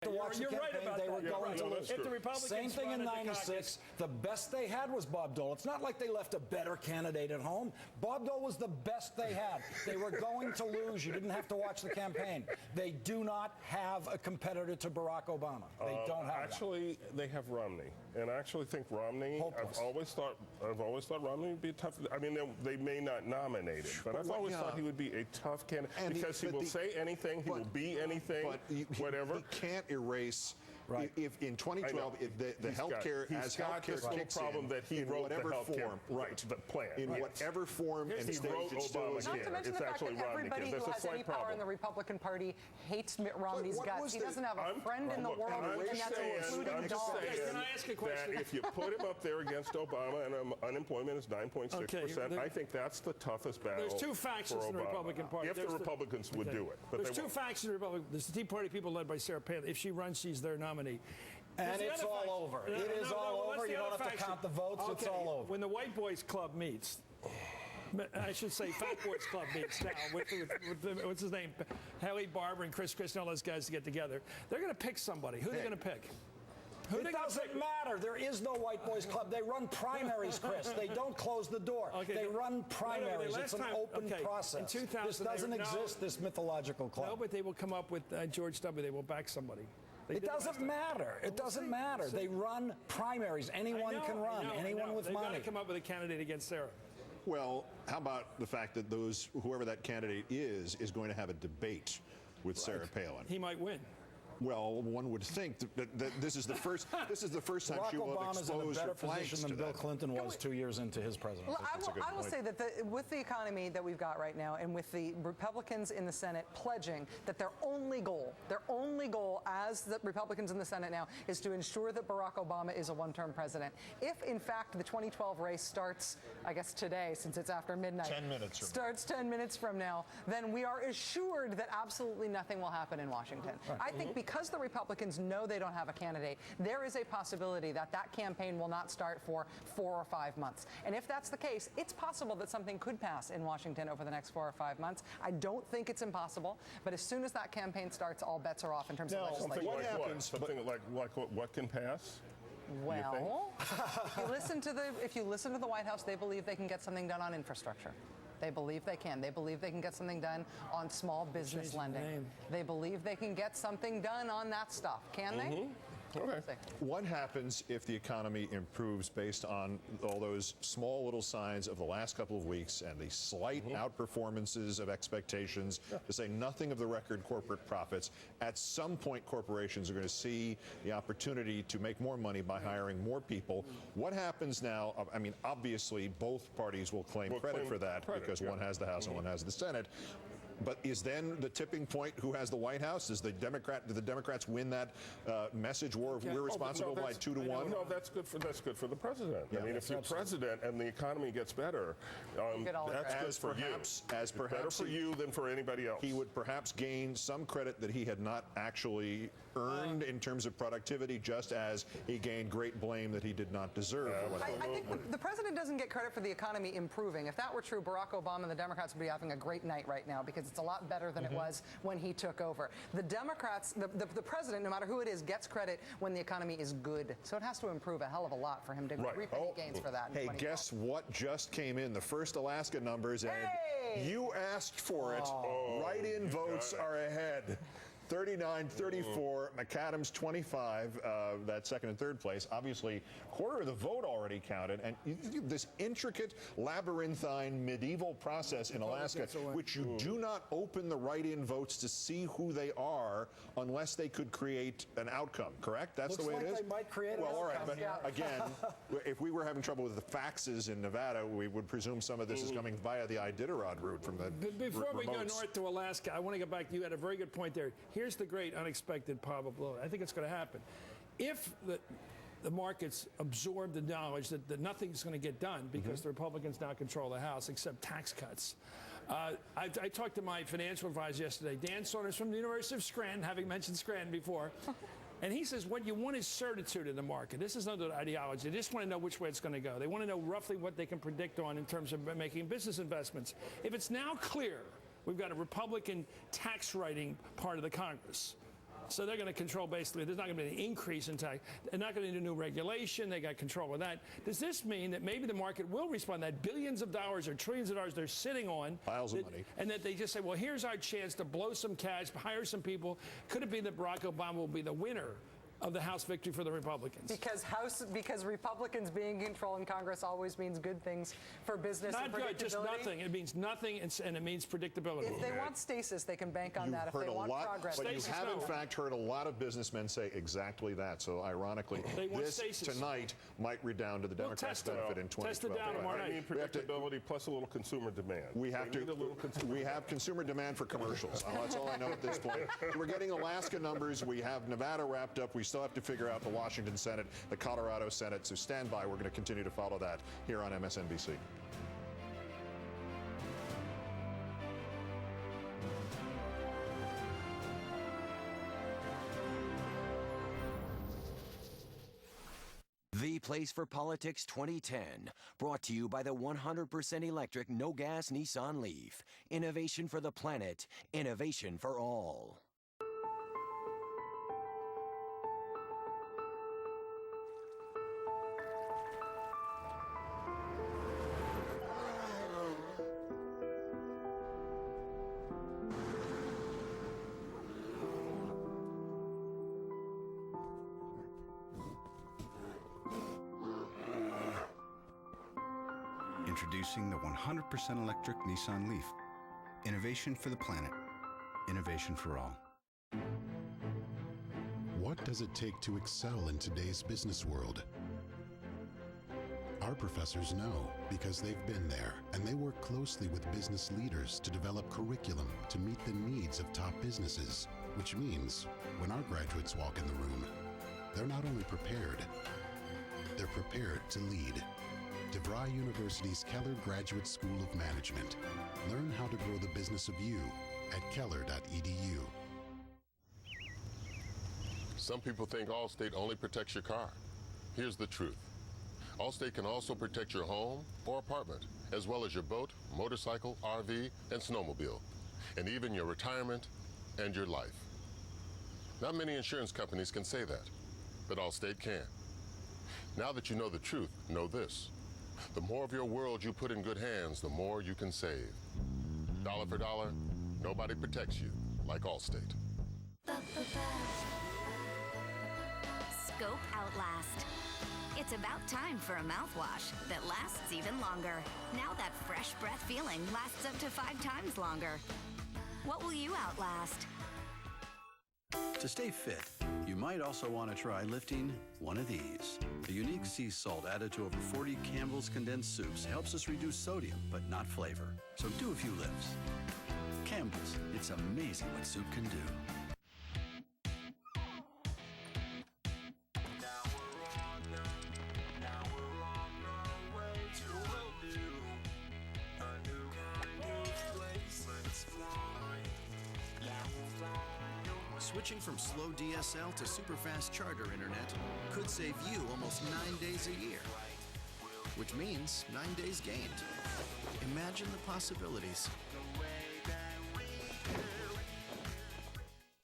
To watch You're the right campaign, about they that. were You're going right. to Well, lose. if the Republicans Same thing in run at the '96. The best they had was Bob Dole. It's not like they left a better candidate at home. Bob Dole was the best they had. They were going to lose. You didn't have to watch the campaign. They do not have a competitor to Barack Obama. They don't have Actually, they have Romney, and I actually think Romney. Hopeless. I've always thought Romney would be tough. I mean, they may not nominate him, but I've always thought he would be a tough candidate because he will say anything, he will be anything, whatever. He can't erase. Right. If in 2012, if the healthcare he's got this little problem that he wrote whatever the healthcare form, the plan in whatever form and he stage wrote it still Obamacare. is Not to mention It's the fact that actually everybody Romney. who has any power in the Republican Party hates Mitt Romney's guts. He doesn't have a friend in the world, and that's including dogs. Can I ask a question? That if you put him up there against Obama and unemployment is 9.6%, I think that's the toughest battle. There's two factions in the Republican Party. If the Republicans would do it. But there's two factions in the Republican. There's the Tea Party people led by Sarah Palin. If she runs, she's their nominee. And it's all over. It is all over. You don't have to count the votes. Okay. It's all over. When the White Boys Club meets, I should say Fat Boys Club meets now with what's his name? Haley Barber and Chris Christie and all those guys to get together. They're going to pick somebody. Who are they going to pick? It doesn't matter. There is no White Boys Club. They run primaries, Chris. They don't close the door. Okay, they run primaries. Wait, it's an open process. In 2000, this doesn't exist, this mythological club. No, but they will come up with George W. They will back somebody. It doesn't matter. It doesn't matter. They run primaries. Anyone can run. Anyone with They've money. got to come up with a candidate against Sarah. Well, how about the fact that whoever that candidate is going to have a debate with Sarah Palin? He might win. Well, one would think that this is the first time Barack she will have Obama's in a exposed better her flanks position to than Bill that. Clinton was 2 years into his presidency. Well, I will say that with the economy that we've got right now, and with the Republicans in the Senate pledging that their only goal as the Republicans in the Senate now is to ensure that Barack Obama is a one-term president. If, in fact, the 2012 race starts, I guess today, since it's after midnight, 10 minutes starts 10 minutes from now, then we are assured that absolutely nothing will happen in Washington. Right. I think because the Republicans know they don't have a candidate, there is a possibility that campaign will not start for 4 or 5 months. And if that's the case, it's possible that something could pass in Washington over the next 4 or 5 months. I don't think it's impossible, but as soon as that campaign starts, all bets are off in terms of legislation. What happens? Something like what can pass? Well, if you listen to the White House, they believe they can get something done on infrastructure. They believe they can. They believe they can get something done on small business lending. They believe they can get something done on that stuff. Can they? Okay. What happens if the economy improves based on all those small little signs of the last couple of weeks and the slight outperformances of expectations, to say nothing of the record corporate profits? At some point, corporations are going to see the opportunity to make more money by hiring more people. What happens now? I mean, obviously, both parties will claim credit for that because one has the House and one has the Senate. But is then the tipping point who has the White House? Do the Democrats win that message war if we're responsible by 2 to 1? No, that's good for the president. Yeah, I mean, if you're president and the economy gets better, that's good for you. As perhaps better for you than for anybody else. He would perhaps gain some credit that he had not actually earned in terms of productivity, just as he gained great blame that he did not deserve. I think the president doesn't get credit for the economy improving. If that were true, Barack Obama and the Democrats would be having a great night right now because it's a lot better than it was when he took over. The Democrats, the president, no matter who it is, gets credit when the economy is good. So it has to improve a hell of a lot for him to reap any gains for that. Hey, guess what just came in? The first Alaska numbers, and you asked for it. Write-in votes are ahead. 39-34, McAdams 25, that second and third place. Obviously, quarter of the vote already counted. And this intricate, labyrinthine, medieval process in Alaska, which you do not open the write-in votes to see who they are unless they could create an outcome, correct? That's the way it is? They might create all right, but again, if we were having trouble with the faxes in Nevada, we would presume some of this is coming via the Iditarod route from the Before we go remotes. north to Alaska, I want to go back. You had a very good point there. Here's the great unexpected probability. I think it's going to happen. If the markets absorb the knowledge that nothing's going to get done because the Republicans now control the House except tax cuts. I talked to my financial advisor yesterday, Dan Saunders from the University of Scranton, having mentioned Scranton before. And he says what you want is certitude in the market. This is not an ideology. They just want to know which way it's going to go. They want to know roughly what they can predict on in terms of making business investments. If it's now clear we've got a Republican tax writing part of the Congress, So they're going to control basically, there's not going to be an increase in tax. They're not going to do new regulation. They got control of that. Does this mean that maybe the market will respond, that billions of dollars or trillions of dollars they're sitting on, piles of money, and that they just say, well, here's our chance to blow some cash, hire some people? Could it be that Barack Obama will be the winner of the House victory for the Republicans? Because Republicans being in control in Congress always means good things for business and predictability. Not good, just nothing. It means nothing, and it means predictability. If they want stasis, they can bank on that. If they want progress, but stasis, you have in fact heard a lot of businessmen say exactly that. So ironically, this stasis tonight might redound to the Democrats' benefit in 2012. Test it down tomorrow night. I mean predictability plus a little consumer demand. We have consumer demand for commercials. That's all I know at this point. We're getting Alaska numbers. We have Nevada wrapped up. We still have to figure out the Washington Senate, the Colorado Senate. So stand by. We're going to continue to follow that here on MSNBC. The Place for Politics 2010, brought to you by the 100% electric, no-gas Nissan Leaf. Innovation for the planet, innovation for all. Introducing the 100% electric Nissan Leaf. Innovation for the planet. Innovation for all. What does it take to excel in today's business world? Our professors know because they've been there, and they work closely with business leaders to develop curriculum to meet the needs of top businesses, which means when our graduates walk in the room, they're not only prepared, they're prepared to lead. DeVry University's Keller Graduate School of Management. Learn how to grow the business of you at keller.edu. Some people think Allstate only protects your car. Here's the truth. Allstate can also protect your home or apartment, as well as your boat, motorcycle, RV, and snowmobile, and even your retirement and your life. Not many insurance companies can say that, but Allstate can. Now that you know the truth, know this. The more of your world you put in good hands, the more you can save. Dollar for dollar, nobody protects you like Allstate. Scope Outlast. It's about time for a mouthwash that lasts even longer. Now that fresh breath feeling lasts up to 5 times longer. What will you outlast? To stay fit, you might also want to try lifting one of these. The unique sea salt added to over 40 Campbell's condensed soups helps us reduce sodium, but not flavor. So do a few lifts. Campbell's, it's amazing what soup can do. Switching from slow DSL to super-fast charter internet could save you almost 9 days a year, which means 9 days gained. Imagine the possibilities.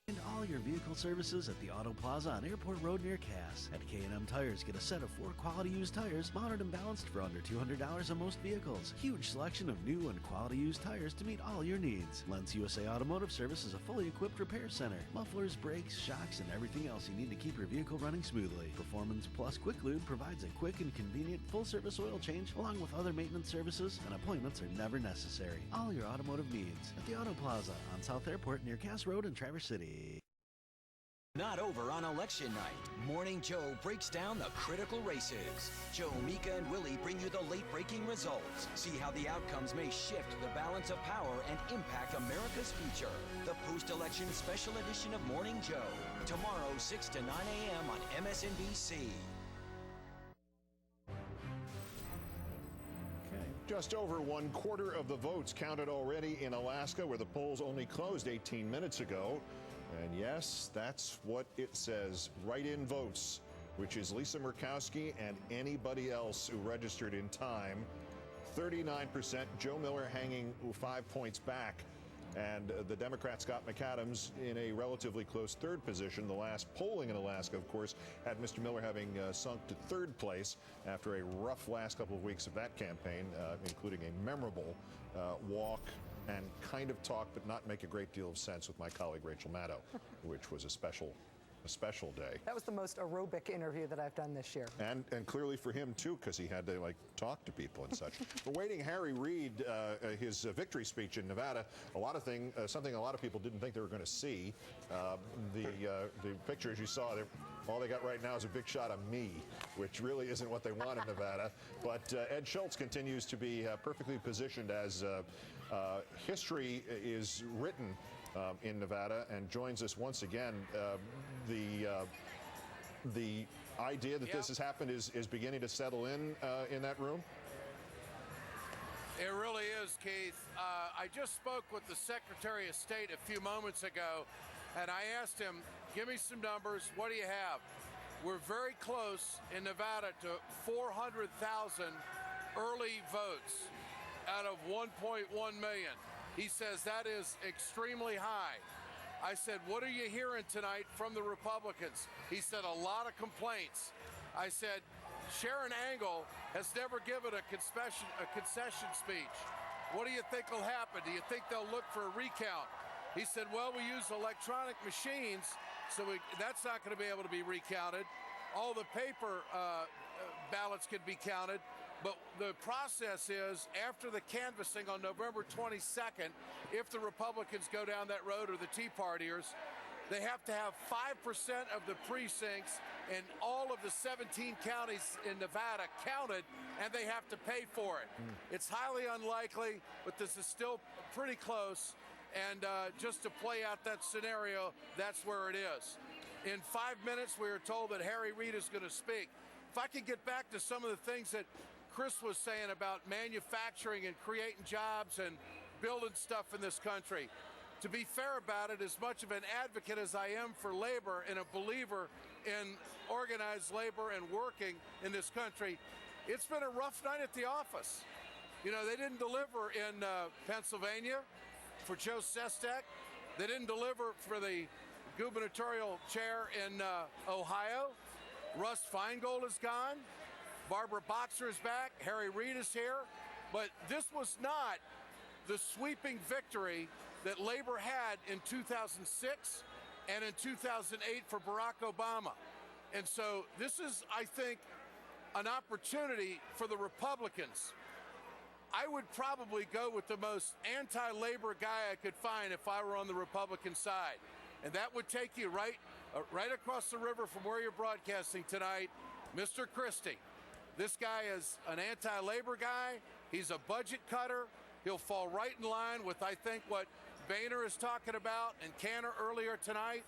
And all your vehicle services at the Auto Plaza on Airport Road near Cass. At K&M Tires, get a set of 4 quality used tires, mounted and balanced for under $200 on most vehicles. Huge selection of new and quality used tires to meet all your needs. Lentz USA Automotive Service is a fully equipped repair center. Mufflers, brakes, shocks, and everything else you need to keep your vehicle running smoothly. Performance Plus Quick Lube provides a quick and convenient full-service oil change, along with other maintenance services, and appointments are never necessary. All your automotive needs at the Auto Plaza on South Airport near Cass Road in Traverse City. Not over on election night. Morning Joe breaks down the critical races. Joe, Mika, and Willie bring you the late-breaking results. See how the outcomes may shift the balance of power and impact America's future. The post-election special edition of Morning Joe. Tomorrow, 6 to 9 a.m. on MSNBC. Just over 1/4 of the votes counted already in Alaska, where the polls only closed 18 minutes ago. And yes, that's what it says. Write-in votes, which is Lisa Murkowski and anybody else who registered in time. 39%. Joe Miller hanging 5 points back. And the Democrat Scott McAdams in a relatively close third position. The last polling in Alaska, of course, had Mr. Miller having sunk to third place after a rough last couple of weeks of that campaign, including a memorable walk and kind of talk but not make a great deal of sense with my colleague Rachel Maddow, which was a special day. That was the most aerobic interview that I've done this year. And clearly for him, too, because he had to, like, talk to people and such. We're waiting Harry Reid, his victory speech in Nevada. Something a lot of people didn't think they were going to see. The pictures you saw, all they got right now is a big shot of me, which really isn't what they want in Nevada. But Ed Schultz continues to be perfectly positioned as history is written in Nevada, and joins us once again. The idea that this has happened is beginning to settle in that room? It really is, Keith. I just spoke with the Secretary of State a few moments ago, and I asked him, give me some numbers. What do you have? We're very close in Nevada to 400,000 early votes out of 1.1 million. He says that is extremely high. I said, what are you hearing tonight from the Republicans? He said, a lot of complaints. I said, Sharon Angle has never given a concession speech. What do you think will happen? Do you think they'll look for a recount? He said, well, we use electronic machines, so that's not going to be able to be recounted. All the paper ballots can be counted. But the process is, after the canvassing on November 22nd, if the Republicans go down that road or the Tea Partiers, they have to have 5% of the precincts in all of the 17 counties in Nevada counted, and they have to pay for it. It's highly unlikely, but this is still pretty close. And just to play out that scenario, that's where it is. In 5 minutes, we are told that Harry Reid is going to speak. If I could get back to some of the things that Chris was saying about manufacturing and creating jobs and building stuff in this country. To be fair about it, as much of an advocate as I am for labor and a believer in organized labor and working in this country, it's been a rough night at the office. You know, they didn't deliver in Pennsylvania for Joe Sestak. They didn't deliver for the gubernatorial chair in Ohio. Russ Feingold is gone. Barbara Boxer is back. Harry Reid is here. But this was not the sweeping victory that labor had in 2006 and in 2008 for Barack Obama. And so this is, I think, an opportunity for the Republicans. I would probably go with the most anti-labor guy I could find if I were on the Republican side. And that would take you right across the river from where you're broadcasting tonight, Mr. Christie. This guy is an anti-labor guy. He's a budget cutter. He'll fall right in line with, I think, what Boehner is talking about and Cantor earlier tonight.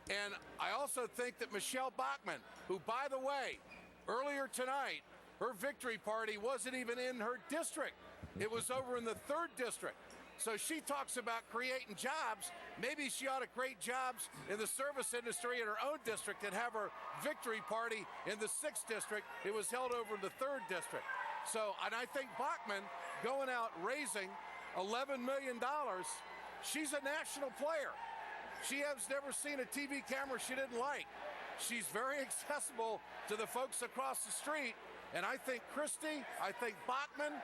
And I also think that Michelle Bachmann, who, by the way, earlier tonight, her victory party wasn't even in her district. It was over in the 3rd district. So she talks about creating jobs. Maybe she ought to create jobs in the service industry in her own district and have her victory party in the 6th district. It was held over in the 3rd district. So, and I think Bachmann going out raising $11 million, she's a national player. She has never seen a TV camera she didn't like. She's very accessible to the folks across the street. And I think Christie, I think Bachmann,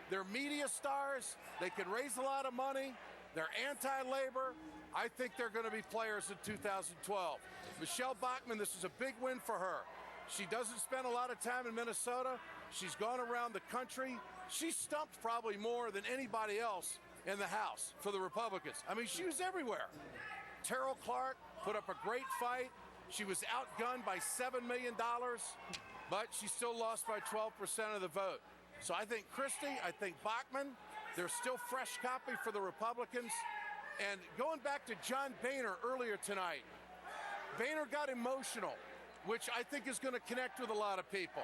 they're media stars. They can raise a lot of money. They're anti-labor. I think they're going to be players in 2012. Michelle Bachmann, this is a big win for her. She doesn't spend a lot of time in Minnesota. She's gone around the country. She stumped probably more than anybody else in the House for the Republicans. I mean, she was everywhere. Terrell Clark put up a great fight. She was outgunned by $7 million, but she still lost by 12% of the vote. So I think Christie, I think Bachmann, they're still fresh copy for the Republicans. And going back to John Boehner earlier tonight, Boehner got emotional, which I think is going to connect with a lot of people.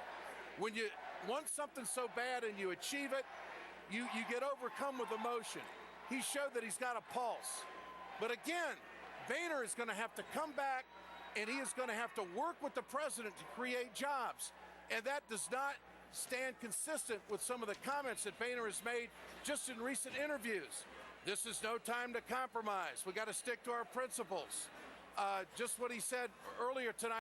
When you want something so bad and you achieve it, you get overcome with emotion. He showed that he's got a pulse. But again, Boehner is going to have to come back, and he is going to have to work with the president to create jobs. And that does not stand consistent with some of the comments that Boehner has made just in recent interviews. This is no time to compromise. We got to stick to our principles. Just what he said earlier tonight.